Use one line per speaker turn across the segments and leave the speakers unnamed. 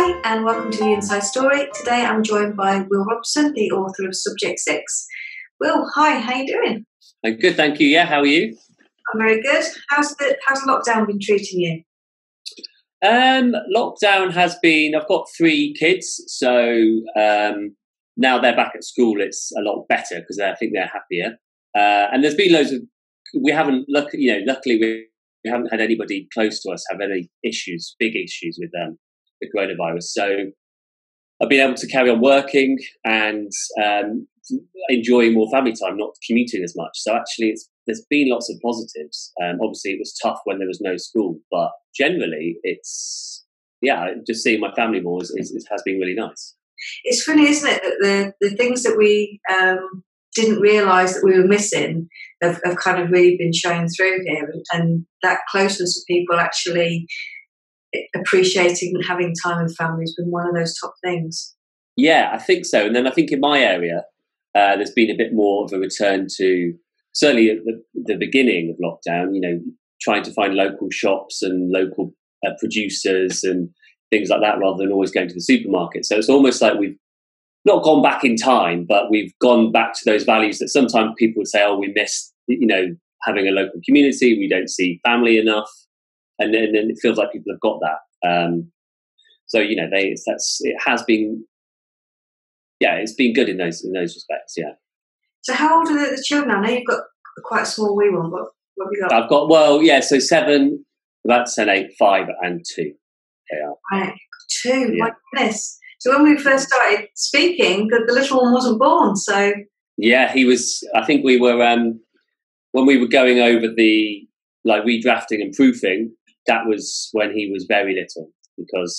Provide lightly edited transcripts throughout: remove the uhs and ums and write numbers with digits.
Hi and welcome to the Inside Story. Today I'm joined by Will Robson, the author of Subject 6. Will, hi, how you doing?
I'm good, thank you. Yeah, how are you?
I'm very good. How's lockdown been treating you?
Lockdown has been, I've got 3 kids, so now they're back at school, it's a lot better because I think they're happier. And there's been loads of, luckily we haven't had anybody close to us have any issues, big issues with the coronavirus. So I've been able to carry on working and enjoying more family time, not commuting as much. So actually there's been lots of positives. Obviously it was tough when there was no school, but generally just seeing my family more has been really nice.
It's funny, isn't it, that the things that we didn't realise that we were missing have kind of really been showing through here, and that closeness of people actually appreciating and having time with family has been one of those top things.
Yeah, I think so. And then I think in my area, there's been a bit more of a return to, certainly at the beginning of lockdown, trying to find local shops and local producers and things like that rather than always going to the supermarket. So it's almost like we've not gone back in time, but we've gone back to those values that sometimes people would say, oh, we miss, having a local community, we don't see family enough. And then it feels like people have got that. It has been, it's been good in those respects. Yeah.
So how old are the children now? I know you've got quite a small wee one, but what have you got?
I've got, so 7, about 10, 8, 5 and 2. They are.
Right, 2, yeah. My goodness. So when we first started speaking, the little one wasn't born, so...
Yeah, he was, I think we were, when we were going over the, redrafting and proofing, that was when he was very little, because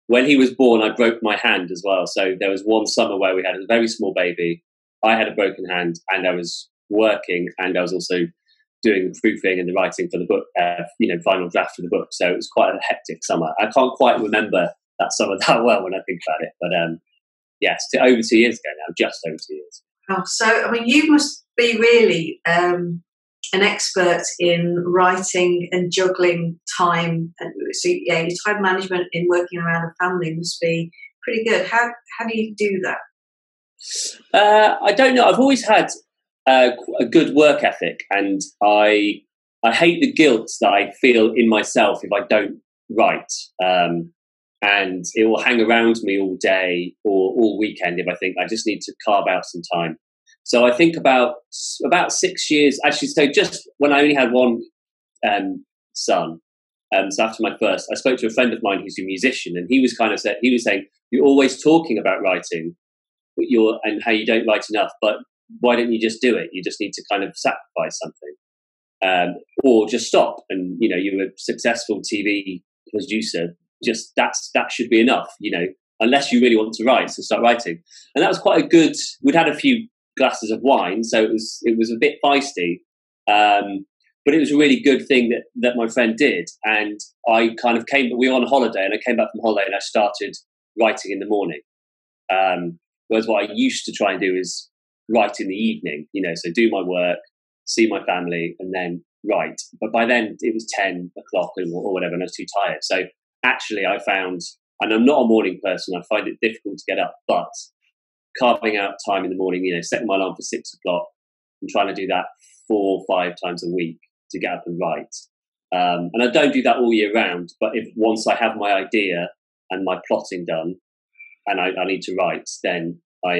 when he was born, I broke my hand as well. So there was one summer where we had a very small baby. I had a broken hand and I was working and I was also doing the proofing and the writing for the book, final draft of the book. So it was quite a hectic summer. I can't quite remember that summer that well when I think about it. But yes, over 2 years ago now, just over 2 years.
Oh, so, you must be really an expert in writing and juggling time. So, your time management in working around a family must be pretty good. How do you do that?
I don't know. I've always had a good work ethic, and I hate the guilt that I feel in myself if I don't write. And it will hang around me all day or all weekend if I think I just need to carve out some time. So I think about 6 years, actually, so just when I only had one son, so after my first, I spoke to a friend of mine who's a musician, and he was saying, you're always talking about writing, and how you don't write enough, but why don't you just do it? You just need to kind of sacrifice something, or just stop. And, you're a successful TV producer, just that should be enough, unless you really want to write, so start writing. And that was quite a good, we'd had a few glasses of wine, so it was a bit feisty, but it was a really good thing that my friend did. And I kind of we were on holiday, and I came back from holiday and I started writing in the morning, whereas what I used to try and do is write in the evening, so do my work, see my family, and then write. But by then it was 10 o'clock or whatever, and I was too tired. So actually I found, and I'm not a morning person, I find it difficult to get up, but carving out time in the morning, setting my alarm for 6 o'clock and trying to do that 4 or 5 times a week to get up and write. And I don't do that all year round, but once I have my idea and my plotting done and I need to write, then I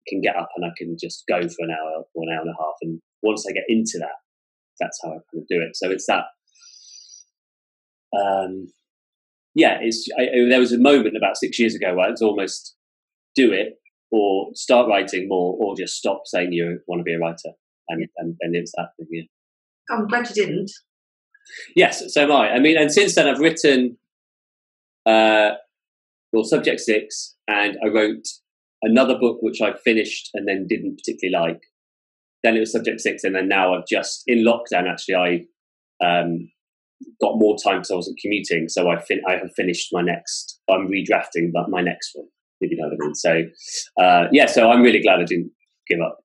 can get up and I can just go for an hour or an hour and a half. And once I get into that, that's how I kind of do it. So it's that, there was a moment about 6 years ago where it's almost do it or start writing more, or just stop saying you want to be a writer. And it's that thing, yeah.
I'm glad you didn't.
Yes, so am I. And since then I've written Subject 6, and I wrote another book which I finished and then didn't particularly like. Then it was Subject 6, and then now I've just, in lockdown actually, I got more time because I wasn't commuting, so I have finished my next, I'm redrafting my next one, if you know what I mean. So, so I'm really glad I didn't give up.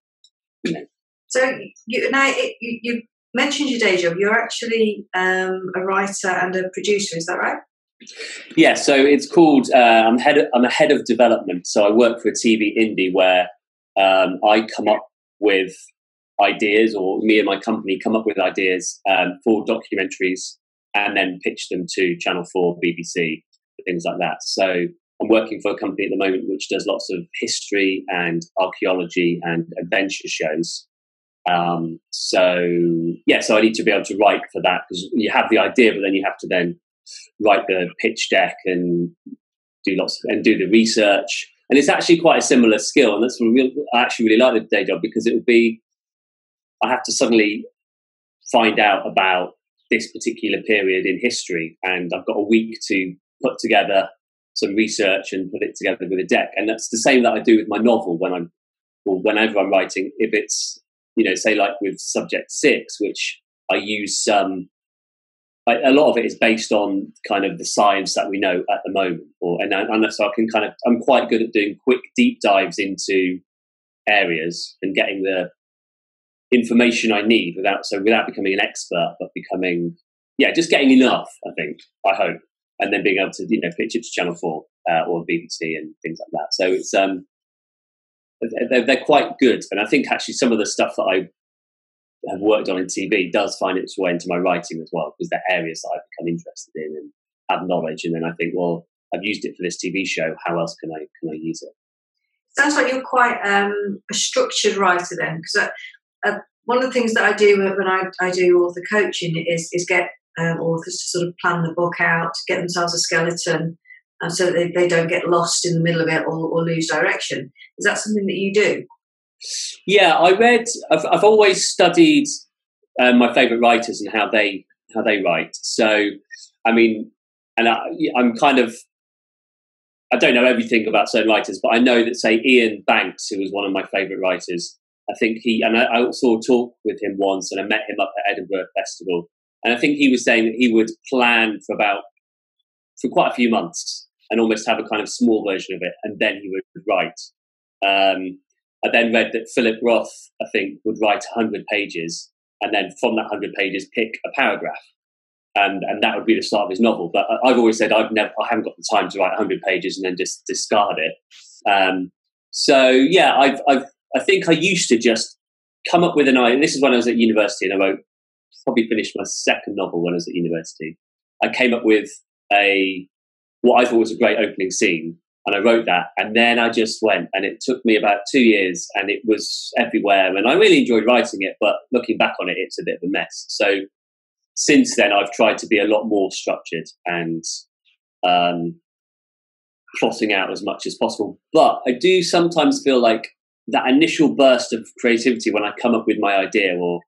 So you mentioned your day job. You're actually a writer and a producer, is that right?
Yeah, so it's called. I'm a head of development. So I work for a TV indie where I come up with ideas, or me and my company come up with ideas for documentaries, and then pitch them to Channel 4, BBC, things like that. So I'm working for a company at the moment which does lots of history and archaeology and adventure shows. So I need to be able to write for that, because you have the idea, but then you have to then write the pitch deck and do the research. And it's actually quite a similar skill, and that's I actually really like the day job, because I have to suddenly find out about this particular period in history, and I've got a week to put together some research and put it together with a deck. And that's the same that I do with my novel whenever I'm writing. If it's, say like with Subject 6, which I use a lot of it is based on kind of the science that we know at the moment, so I can I'm quite good at doing quick deep dives into areas and getting the information I need without becoming an expert, but just getting enough, I hope, and then being able to pitch it to Channel 4 or BBC and things like that. So it's they're quite good, and I think actually some of the stuff that I have worked on in TV does find its way into my writing as well, because they're areas that I've become interested in and have knowledge, and then I think, well, I've used it for this TV show, how else can I use it?
Sounds like you're quite a structured writer then, because one of the things that I do when I do author coaching is get authors to sort of plan the book out, get themselves a skeleton, so that they don't get lost in the middle of it or lose direction. Is that something that you do?
Yeah, I've always studied my favourite writers and how they write. So, I mean, and I'm kind of, I don't know everything about certain writers, but I know that, say, Ian Banks, who was one of my favourite writers, I think I also talked with him once, and I met him up at Edinburgh Festival, and I think he was saying that he would plan for quite a few months and almost have a kind of small version of it, and then he would write. I then read that Philip Roth, I think, would write 100 pages, and then from that 100 pages pick a paragraph, and that would be the start of his novel. But I've always said I haven't got the time to write 100 pages and then just discard it. I think I used to just come up with an idea. This is when I was at university, and I probably finished my second novel when I was at university. I came up with what I thought was a great opening scene, and I wrote that, and then I just went, and it took me about 2 years, and it was everywhere, and I really enjoyed writing it, but looking back on it, it's a bit of a mess. So since then, I've tried to be a lot more structured and plotting out as much as possible. But I do sometimes feel like that initial burst of creativity when I come up with my idea, or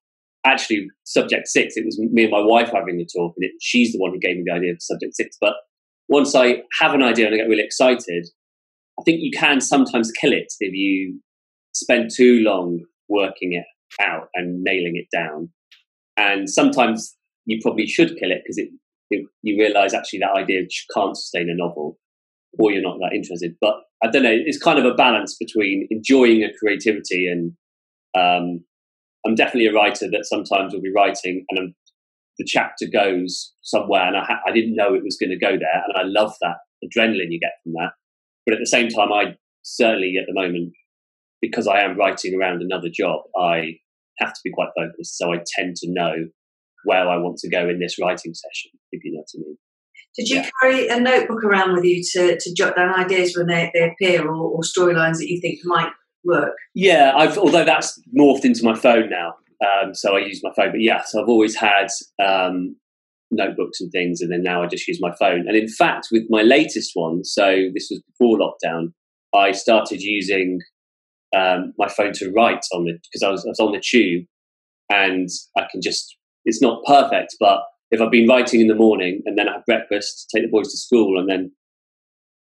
actually Subject 6, it was me and my wife having the talk, and she's the one who gave me the idea for Subject 6. But once I have an idea and I get really excited, I think you can sometimes kill it if you spend too long working it out and nailing it down. And sometimes you probably should kill it, because you realise actually that idea can't sustain a novel, or you're not that interested. But I don't know, it's kind of a balance between enjoying a creativity and I'm definitely a writer that sometimes will be writing and the chapter goes somewhere, and I didn't know it was going to go there, and I love that adrenaline you get from that. But at the same time, I certainly at the moment, because I am writing around another job, I have to be quite focused, so I tend to know where I want to go in this writing session, if you know what I mean.
Did you carry a notebook around with you to jot down ideas when they appear, or storylines that you think might work? Yeah,
although that's morphed into my phone now, so I use my phone. But yeah, so I've always had notebooks and things, and then now I just use my phone. And in fact, with my latest one, so this was before lockdown, I started using my phone to write because I was on the tube, and I can just, it's not perfect, but if I've been writing in the morning and then I have breakfast, take the boys to school, and then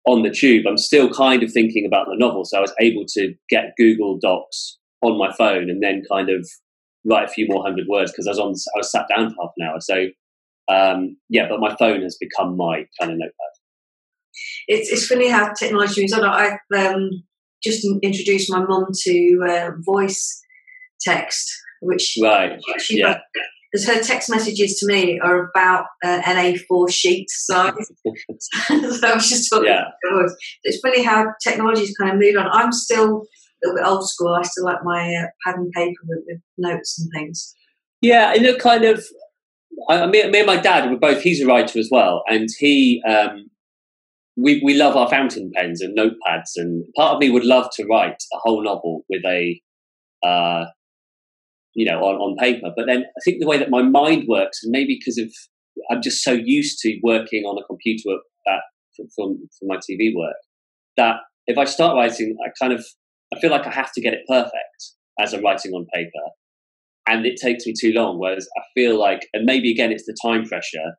on the tube, I'm still kind of thinking about the novel. So I was able to get Google Docs on my phone and then kind of write a few more 100 words, because I was sat down for half an hour. So but my phone has become my kind of notepad.
It's funny how technology moves on. I've just introduced my mum to voice text, which
right.
because her text messages to me are about an A4 sheet size. So I was just talking.
Yeah.
It's funny how technology's kind of moved on. I'm still a little bit old school. I still like my pad and paper with notes and things.
Yeah, and it kind of. Me and my dad were both. He's a writer as well, and he. We love our fountain pens and notepads, and part of me would love to write a whole novel with a. On paper. But then I think the way that my mind works, and maybe because of I'm just so used to working on a computer for my TV work, that if I start writing, I feel like I have to get it perfect as I'm writing on paper, and it takes me too long. Whereas I feel like, and maybe again it's the time pressure,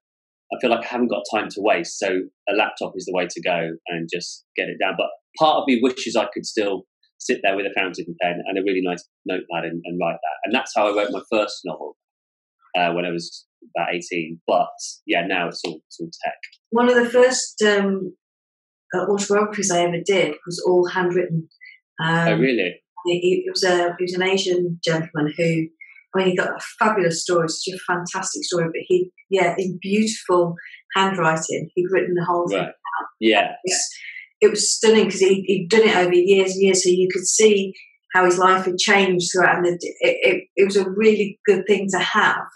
I feel like I haven't got time to waste. So a laptop is the way to go and just get it down. But part of me wishes I could still sit there with a fountain pen and a really nice notepad and write that. And that's how I wrote my first novel when I was about 18. But yeah, now it's all tech.
One of the first autobiographies I ever did was all handwritten.
Oh, really?
He was an Asian gentleman who, he got a fabulous story, such a fantastic story. But in beautiful handwriting, he'd written the whole thing out.
Yeah.
It was stunning because he'd done it over years and years, so you could see how his life had changed throughout. And it was a really good thing to have.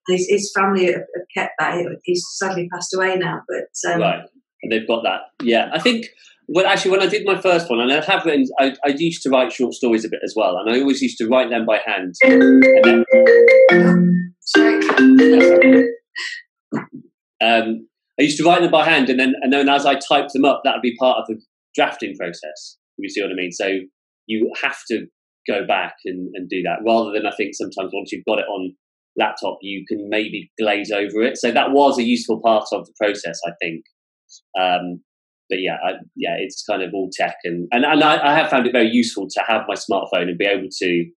His family have kept that. He's sadly passed away now, but
right, and they've got that. Yeah, I think. Well, actually, when I did my first one, and I have written, I used to write short stories a bit as well, and I always used to write them by hand. And then, I used to write them by hand, and then as I typed them up, that would be part of the drafting process. You see what I mean? So you have to go back and do that, rather than I think sometimes once you've got it on laptop, you can maybe glaze over it. So that was a useful part of the process, I think. But it's kind of all tech, and I have found it very useful to have my smartphone and be able to.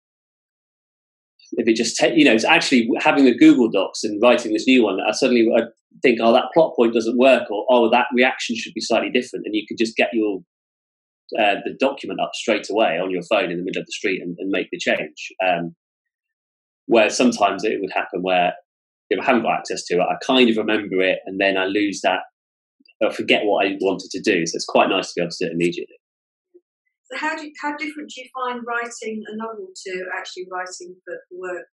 If it just it's actually having a Google Docs and writing this new one, I think, that plot point doesn't work, or that reaction should be slightly different, and you could just get your the document up straight away on your phone in the middle of the street and make the change. Where sometimes it would happen where if I haven't got access to it, I kind of remember it, and then I lose that, or forget what I wanted to do. So it's quite nice to be able to do it immediately.
So how different do you find writing a novel to actually writing for work?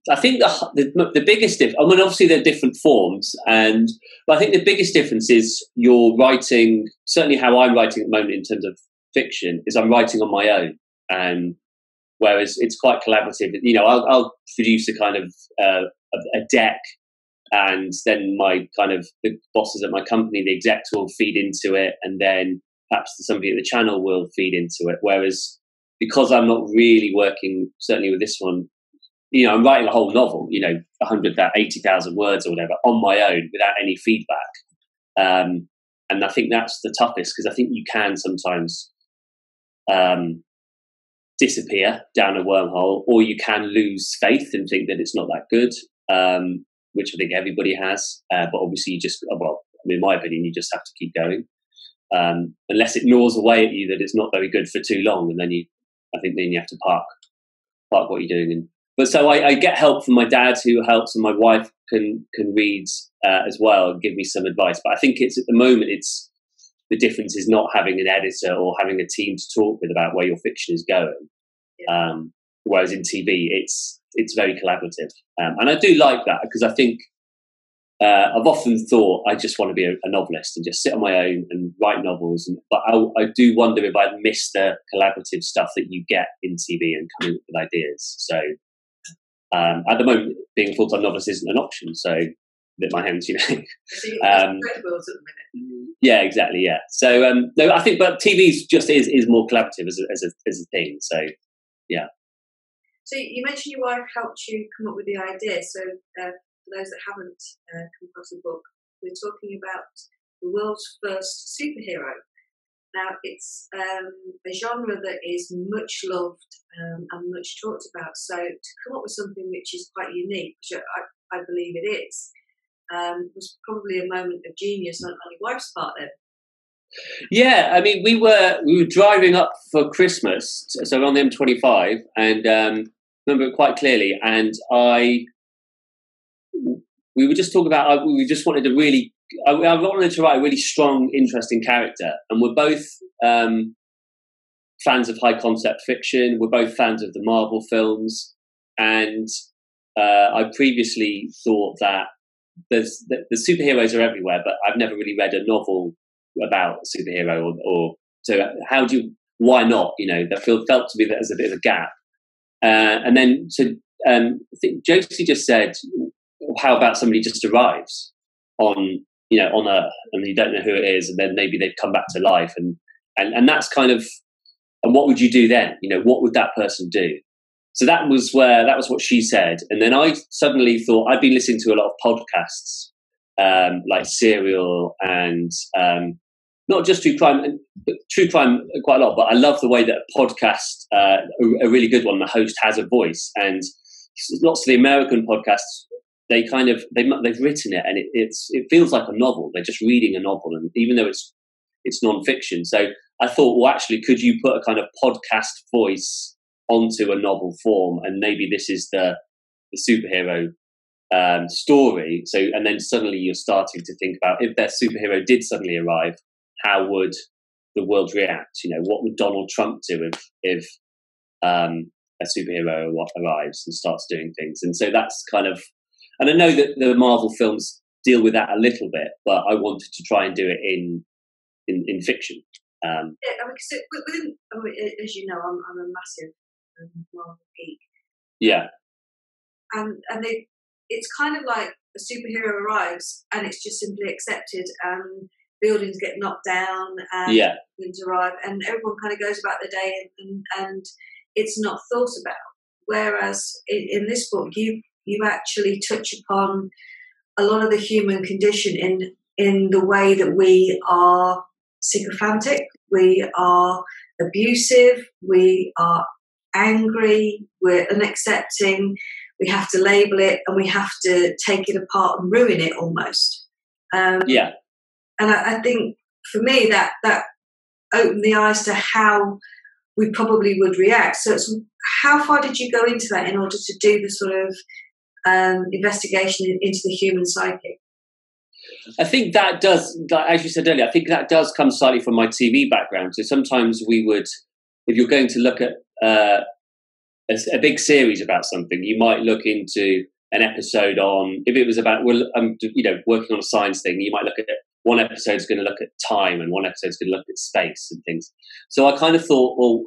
I think the biggest difference. I mean, obviously there are different forms, but I think the biggest difference is you're writing. Certainly, how I'm writing at the moment in terms of fiction is I'm writing on my own, whereas it's quite collaborative. I'll produce a kind of a deck. And then the bosses at my company, the execs will feed into it, and then perhaps somebody at the channel will feed into it. Whereas because I'm not really working, certainly with this one, I'm writing a whole novel, 80,000 words or whatever on my own without any feedback. And I think that's the toughest, because I think you can sometimes disappear down a wormhole, or you can lose faith and think that it's not that good. Which I think everybody has, but obviously in my opinion, you just have to keep going, unless it gnaws away at you that it's not very good for too long, and then you have to park what you're doing. But so I get help from my dad, who helps, and my wife can read as well and give me some advice. But I think at the moment, the difference is not having an editor or having a team to talk with about where your fiction is going. Yeah. Whereas in TV, it's very collaborative, and I do like that, because I think I've often thought I just want to be a novelist and just sit on my own and write novels, but I do wonder if I'd miss the collaborative stuff that you get in TV and coming up with ideas. So at the moment, being a full-time novelist isn't an option, so bit my hands, Yeah, exactly. Yeah. So no, I think, but TV just is more collaborative as a thing. So yeah.
So you mentioned your wife helped you come up with the idea. So for those that haven't come across the book, we're talking about the world's first superhero. Now, it's a genre that is much loved and much talked about. So to come up with something which is quite unique, which I believe it is, was probably a moment of genius on your wife's part then.
Yeah, I mean, we were driving up for Christmas, so on the M25, and remember it quite clearly. And we were just talking about, we just wanted to really, I wanted to write a really strong, interesting character, and we're both fans of high concept fiction. We're both fans of the Marvel films, and I previously thought that the superheroes are everywhere, but I've never really read a novel about a superhero, or so why not? That felt to me that there's a bit of a gap. And then I think Josie just said, how about somebody just arrives on Earth, and you don't know who it is, and then maybe they've come back to life, and that's kind of, and what would you do then? What would that person do? So that was what she said. And then I suddenly thought, I'd been listening to a lot of podcasts, like Serial, and not just true crime, but true crime quite a lot. But I love the way that a podcast, a really good one, the host has a voice. And lots of the American podcasts, they've written it, and it feels like a novel. They're just reading a novel, and even though it's non-fiction. So I thought, well, actually, could you put a kind of podcast voice onto a novel form, and maybe this is the superhero story. So, and then suddenly you're starting to think about, if their superhero did suddenly arrive, how would the world react? What would Donald Trump do if a superhero arrives and starts doing things? And so that's kind of, and I know that the Marvel films deal with that a little bit, but I wanted to try and do it in fiction.
Yeah, as you know, I'm a massive Marvel geek.
Yeah.
And it's kind of like a superhero arrives and it's just simply accepted, and buildings get knocked down and things arrive, and everyone kind of goes about their day, and it's not thought about. Whereas in this book, you actually touch upon a lot of the human condition in the way that we are sycophantic, we are abusive, we are angry, we're unaccepting, we have to label it, and we have to take it apart and ruin it almost. And I think for me that opened the eyes to how we probably would react. So how far did you go into that in order to do the sort of investigation into the human psyche?
I think that does, as you said earlier, I think that does come slightly from my TV background. So sometimes we would, if you're going to look at a big series about something, you might look into an episode on, if it was about, working on a science thing, you might look at one episode is going to look at time, and one episode is going to look at space and things. So I kind of thought, well,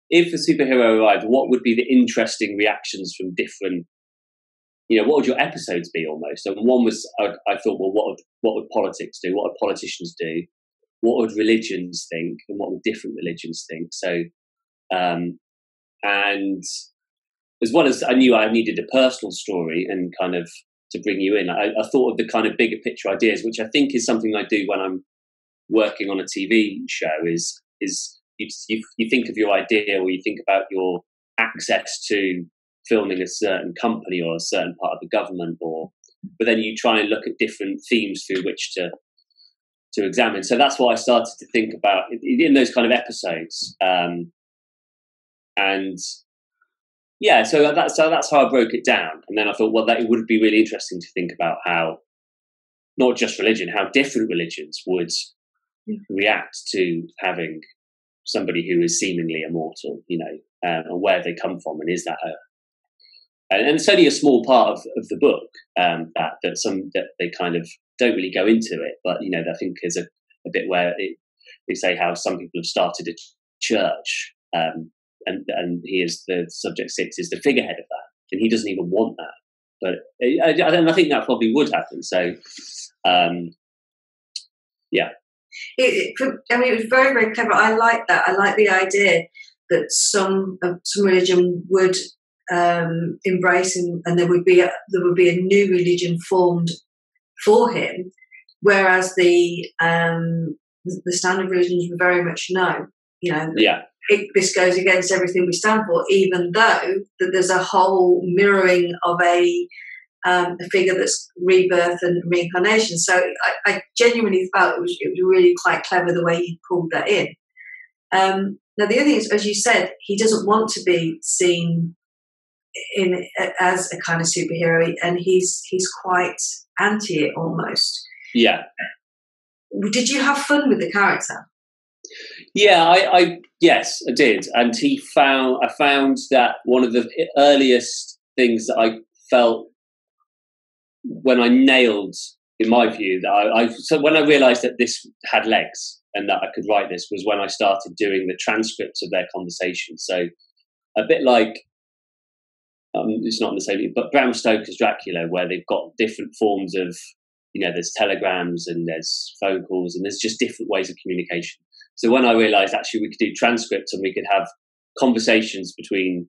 if a superhero arrived, what would be the interesting reactions from different, what would your episodes be almost? And one was, I thought, well, what would politics do? What would politicians do? What would religions think? And what would different religions think? So, and as well as I knew I needed a personal story and kind of to bring you in, I thought of the kind of bigger picture ideas, which I think is something I do when I'm working on a TV show, is you think of your idea, or you think about your access to filming a certain company or a certain part of the government, but then you try and look at different themes through which to examine. So that's what I started to think about in those kind of episodes. So that's how I broke it down. And then I thought, well, that it would be really interesting to think about how, not just religion, how different religions would react to having somebody who is seemingly immortal, and where they come from, and is that and it's only a small part of the book that they kind of don't really go into it, but I think there's a bit where they say how some people have started a church, and he is the subject 6 is the figurehead of that, and he doesn't even want that. But I think that probably would happen. So,
It was very, very clever. I like that. I like the idea that some religion would embrace him, and there would be a new religion formed for him, whereas the standard religions were very much no. This goes against everything we stand for, even though that there's a whole mirroring of a a figure that's rebirth and reincarnation. So I genuinely felt it was really quite clever the way he pulled that in. Now the other thing is, as you said, he doesn't want to be seen as a kind of superhero, and he's quite anti it almost.
Yeah.
Did you have fun with the character?
Yeah, yes, I did. And I found that one of the earliest things that I felt when I nailed, in my view, that so when I realised that this had legs and that I could write this, was when I started doing the transcripts of their conversations. So a bit like, it's not in the same, but Bram Stoker's Dracula, where they've got different forms of, there's telegrams and there's phone calls and there's just different ways of communication. So when I realised actually we could do transcripts and we could have conversations between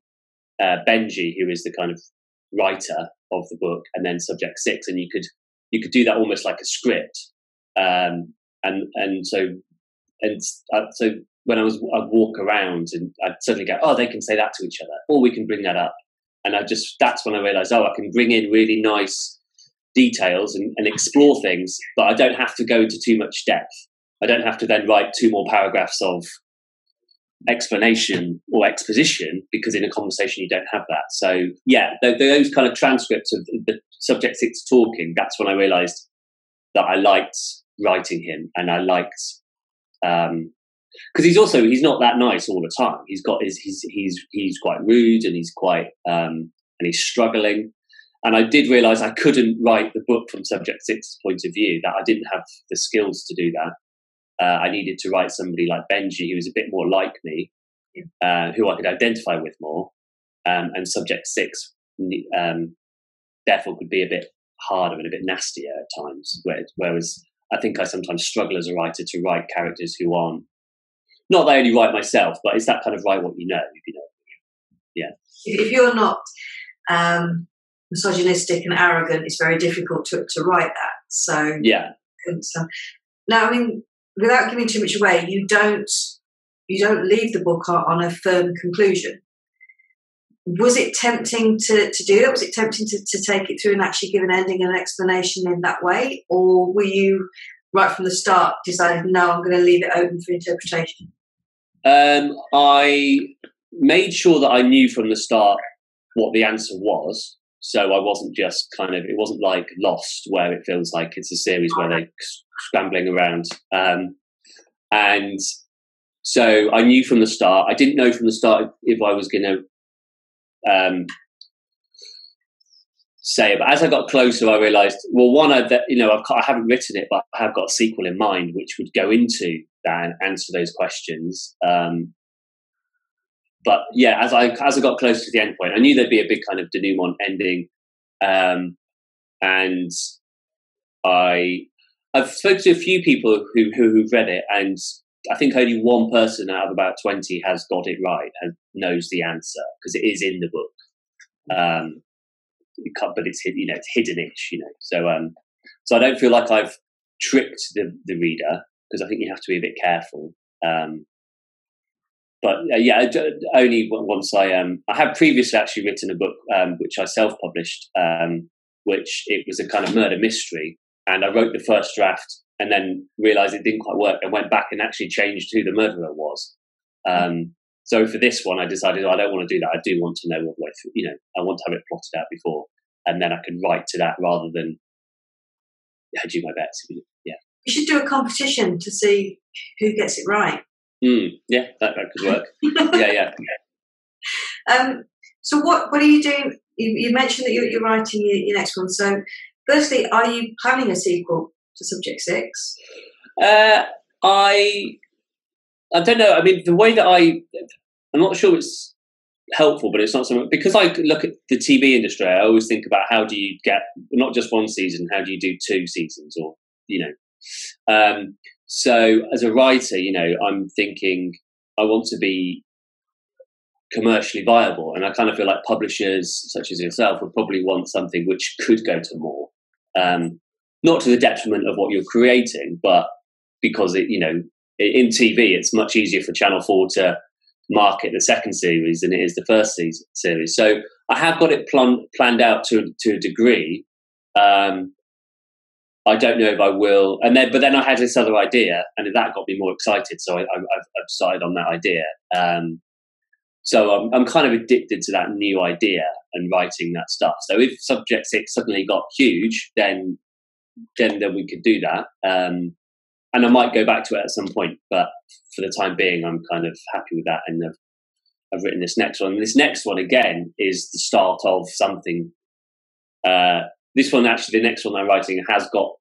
Benji, who is the kind of writer of the book, and then Subject 6, and you could do that almost like a script. So when I'd walk around and I'd suddenly go, oh, they can say that to each other, or we can bring that up. And that's when I realised, I can bring in really nice details and explore things, but I don't have to go into too much depth. I don't have to then write 2 more paragraphs of explanation or exposition, because in a conversation you don't have that. So yeah, those kind of transcripts of the Subject 6 talking, that's when I realised that I liked writing him, and I liked because he's not that nice all the time. He's quite rude, and he's quite and he's struggling. And I did realise I couldn't write the book from Subject 6's point of view, that I didn't have the skills to do that. I needed to write somebody like Benji, who was a bit more like me, who I could identify with more. And Subject 6, therefore, could be a bit harder and a bit nastier at times. Whereas I think I sometimes struggle as a writer to write characters who aren't, not that I only write myself, but it's that kind of write what you know, if you know. Yeah.
If you're not misogynistic and arrogant, it's very difficult to write that. So
yeah.
Now, I mean, without giving too much away, you don't leave the book on a firm conclusion. Was it tempting to do that? Was it tempting to take it through and actually give an ending and an explanation in that way? Or were you, right from the start, decided, no, I'm going to leave it open for interpretation?
I made sure that I knew from the start what the answer was. So I wasn't just it wasn't like Lost, where it feels like it's a series where they're scrambling around. And so I knew from the start. I didn't know from the start if I was going to say it. But as I got closer, I realised, well, one, I haven't written it, but I have got a sequel in mind which would go into that and answer those questions. But yeah, as I got closer to the end point, I knew there'd be a big kind of denouement ending. And I've spoken to a few people who've read it, and I think only one person out of about 20 has got it right and knows the answer, because it is in the book. But it's hidden-ish, So I don't feel like I've tricked the reader, because I think you have to be a bit careful. But only once I have previously actually written a book which I self-published, which it was a kind of murder mystery, and I wrote the first draft and then realised it didn't quite work, and went back and actually changed who the murderer was. So for this one, I decided I don't want to do that. I do want to know all the way through. I want to have it plotted out before, and then I can write to that rather than hedging my bets. Yeah,
you should do a competition to see who gets it right.
Yeah, that could work. yeah.
So what are you doing? You mentioned that you're writing your next one. So firstly, are you planning a sequel to Subject 6?
I don't know. I mean, the way that I'm not sure it's helpful, but it's not something, because I look at the TV industry, I always think about how do you get not just one season, how do you do 2 seasons, or so as a writer, I'm thinking I want to be commercially viable, and I kind of feel like publishers such as yourself would probably want something which could go to more, not to the detriment of what you're creating, but because in TV it's much easier for Channel 4 to market the second series than it is the first series. So I have got it planned out to a degree. I don't know if I will, but then I had this other idea, and that got me more excited. So I've decided on that idea. So I'm kind of addicted to that new idea and writing that stuff. So if Subject 6 suddenly got huge, then we could do that. And I might go back to it at some point, but for the time being, I'm kind of happy with that. And I've written this next one. This next one, again, is the start of something. This one, actually, the next one I'm writing has got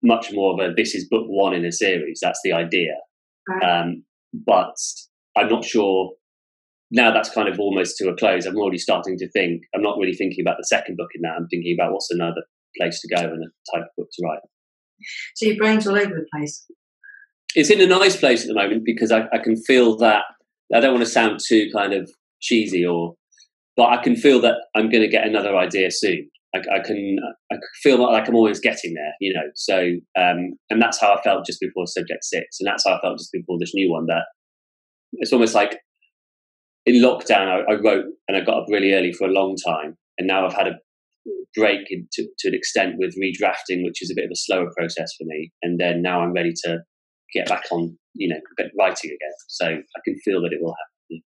much more of this is book one in a series. That's the idea. Right. But I'm not sure, now that's kind of almost to a close. I'm already starting to think, I'm not really thinking about the second book in that. I'm thinking about what's another place to go and a type of book to write.
So your brain's all over the place?
It's in a nice place at the moment because I can feel that, I don't want to sound too kind of cheesy but I can feel that I'm going to get another idea soon. I can feel like I'm always getting there, you know. So, and that's how I felt just before Subject 6, and that's how I felt just before this new one. That it's almost like in lockdown, I wrote and I got up really early for a long time, and now I've had a break to an extent with redrafting, which is a bit of a slower process for me. And then now I'm ready to get back on, you know, writing again. So I can feel that it will happen.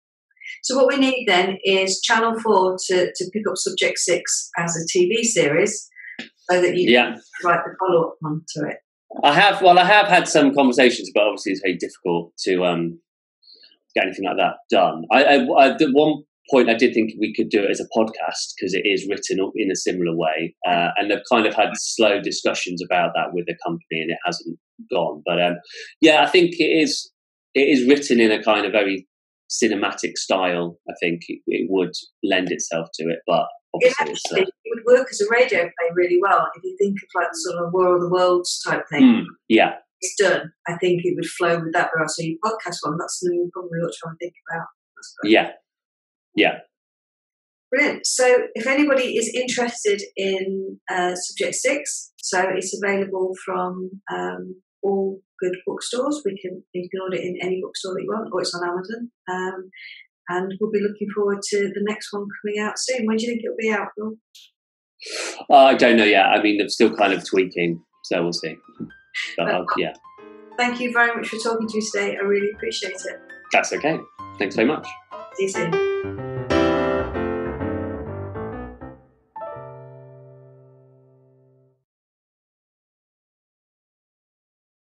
So what we need then is Channel 4 to pick up Subject 6 as a TV series so that you can write the follow-up onto it.
I have had some conversations, but obviously it's very difficult to get anything like that done. At one point I did think we could do it as a podcast because it is written in a similar way. And I've kind of had slow discussions about that with the company and it hasn't gone. But I think it is written in a kind of very cinematic style. I think it would lend itself to it, but obviously
it would work as a radio play really well if you think of like sort of War of the Worlds type thing. It's done. I think it would flow with that, but also your podcast one, that's something we probably ought to try and think about. Yeah. Brilliant. So if anybody is interested in Subject 6, so it's available from all good bookstores. You can order it in any bookstore that you want, or it's on Amazon. And we'll be looking forward to the next one coming out soon. When do you think it'll be out, Will?
I don't know yet. I mean, I'm still kind of tweaking, so we'll see. But
Thank you very much for talking to me today. I really appreciate it.
That's okay. Thanks very much.
See you soon.